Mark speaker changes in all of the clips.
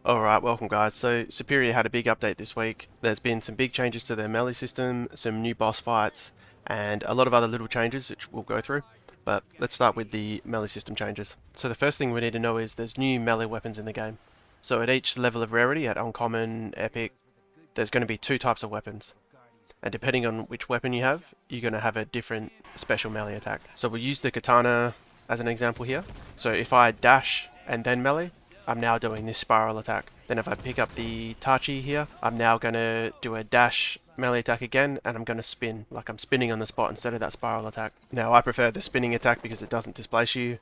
Speaker 1: Alright, welcome guys. So Superior had a big update this week. There's been some big changes to their melee system, some new boss fights, and a lot of other little changes which we'll go through. But let's start with the melee system changes. So the first thing we need to know is there's new melee weapons in the game. So at each level of rarity, at uncommon, epic, there's going to be two types of weapons. And depending on which weapon you have, you're going to have a different special melee attack. So we'll use the katana as an example here. So if I dash and then melee, I'm now doing this spiral attack. Then if I pick up the Tachi here, I'm now going to do a dash melee attack again, and I'm going to spin, like I'm spinning on the spot instead of that spiral attack. Now I prefer the spinning attack because it doesn't displace you,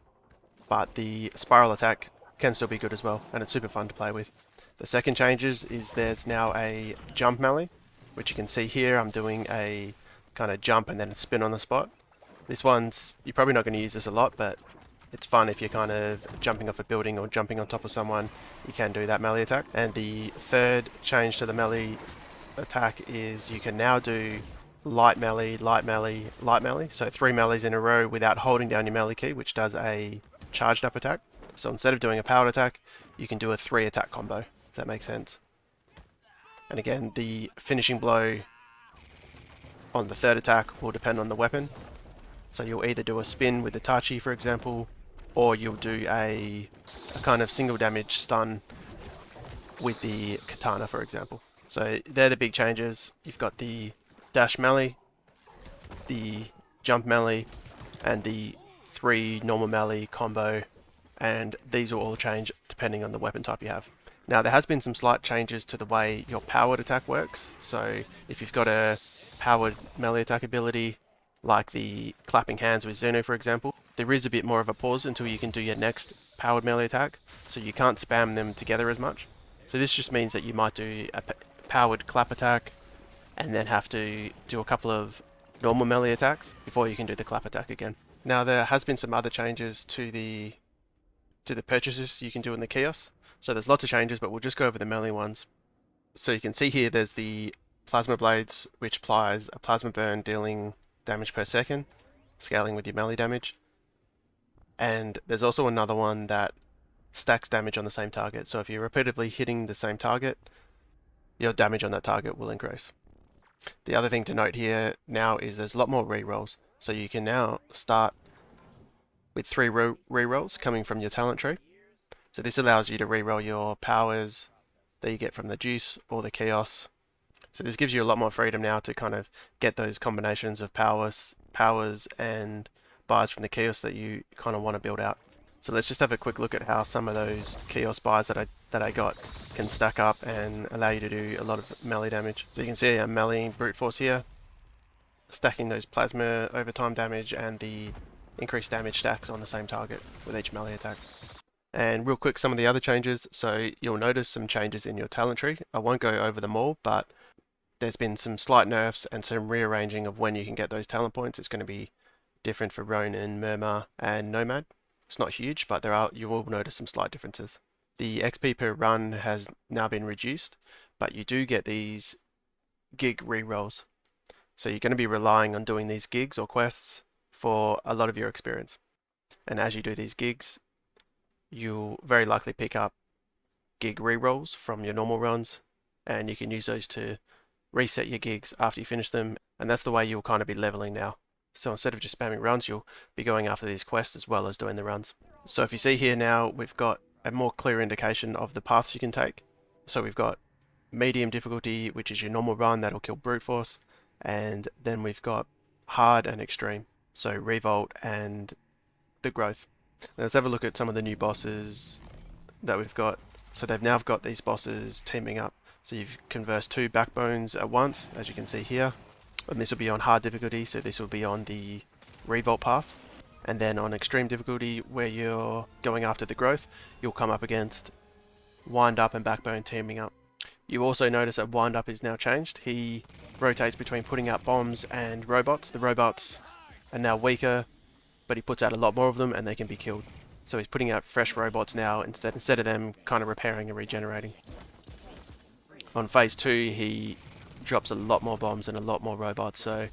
Speaker 1: but the spiral attack can still be good as well, and it's super fun to play with. The second changes is there's now a jump melee, which you can see here. I'm doing a kind of jump and then a spin on the spot. This one's, you're probably not going to use this a lot, but it's fun if you're kind of jumping off a building or jumping on top of someone. You can do that melee attack. And the third change to the melee attack is you can now do light melee, light melee, light melee. So 3 melees in a row without holding down your melee key, which does a charged up attack. So instead of doing a powered attack, you can do a 3 attack combo, if that makes sense. And again, the finishing blow on the third attack will depend on the weapon. So you'll either do a spin with the Tachi, for example, or you'll do a kind of single damage stun with the katana, for example. So they're the big changes. You've got the dash melee, the jump melee, and the 3 normal melee combo, and these will all change depending on the weapon type you have. Now there has been some slight changes to the way your powered attack works. So if you've got a powered melee attack ability, like the clapping hands with Xeno, for example, there is a bit more of a pause until you can do your next powered melee attack, so you can't spam them together as much. So this just means that you might do a powered clap attack and then have to do a couple of normal melee attacks before you can do the clap attack again. Now there has been some other changes to the purchases you can do in the kiosk. So there's lots of changes, but we'll just go over the melee ones. So you can see here there's the plasma blades, which applies a plasma burn dealing damage per second, scaling with your melee damage. And there's also another one that stacks damage on the same target. So if you're repeatedly hitting the same target, your damage on that target will increase. The other thing to note here now is there's a lot more re-rolls. So you can now start with 3 re-rolls coming from your talent tree. So this allows you to re-roll your powers that you get from the juice or the chaos. So this gives you a lot more freedom now to kind of get those combinations of powers and buys from the kiosk that you kind of want to build out. So let's just have a quick look at how some of those kiosk buys that I got can stack up and allow you to do a lot of melee damage. So you can see I'm meleeing brute force here, stacking those plasma overtime damage and the increased damage stacks on the same target with each melee attack. And real quick, some of the other changes. So you'll notice some changes in your talent tree. I won't go over them all, but there's been some slight nerfs and some rearranging of when you can get those talent points. It's going to be different for Ronin, Murmur, and Nomad. It's not huge, but you will notice some slight differences. The XP per run has now been reduced, but you do get these gig re-rolls. So you're going to be relying on doing these gigs or quests for a lot of your experience. And as you do these gigs, you'll very likely pick up gig re-rolls from your normal runs, and you can use those to reset your gigs after you finish them, and that's the way you'll kind of be leveling now. So instead of just spamming runs, you'll be going after these quests as well as doing the runs. So if you see here now, we've got a more clear indication of the paths you can take. So we've got medium difficulty, which is your normal run, that'll kill brute force, and then we've got hard and extreme, so revolt and the growth. Now let's have a look at some of the new bosses that we've got. So they've now got these bosses teaming up. So you've conversed 2 backbones at once, as you can see here. And this will be on hard difficulty, so this will be on the revolt path. And then on extreme difficulty, where you're going after the growth, you'll come up against wind up and backbone teaming up. You also notice that wind up is now changed. He rotates between putting out bombs and robots. The robots are now weaker, but he puts out a lot more of them and they can be killed. So he's putting out fresh robots now instead of them kind of repairing and regenerating. On phase 2, he drops a lot more bombs and a lot more robots, so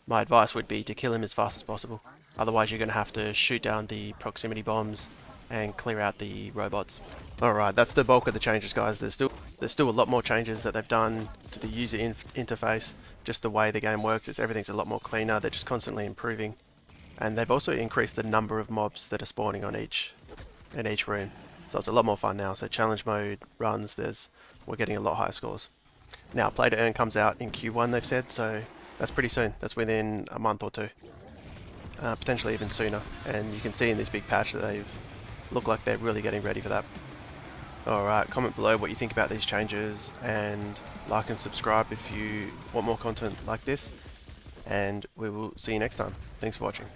Speaker 1: my advice would be to kill him as fast as possible. Otherwise you're going to have to shoot down the proximity bombs and clear out the robots. Alright, that's the bulk of the changes, guys. There's still a lot more changes that they've done to the user interface, just the way the game works. Everything's a lot more cleaner. They're just constantly improving, and they've also increased the number of mobs that are spawning on in each room. So it's a lot more fun now. So challenge mode runs, we're getting a lot higher scores. Now Play to Earn comes out in Q1, they've said, so that's pretty soon. That's within a month or two, potentially even sooner. And you can see in this big patch that they've look like they're really getting ready for that. Alright, comment below what you think about these changes, and like and subscribe if you want more content like this, and we will see you next time. Thanks for watching.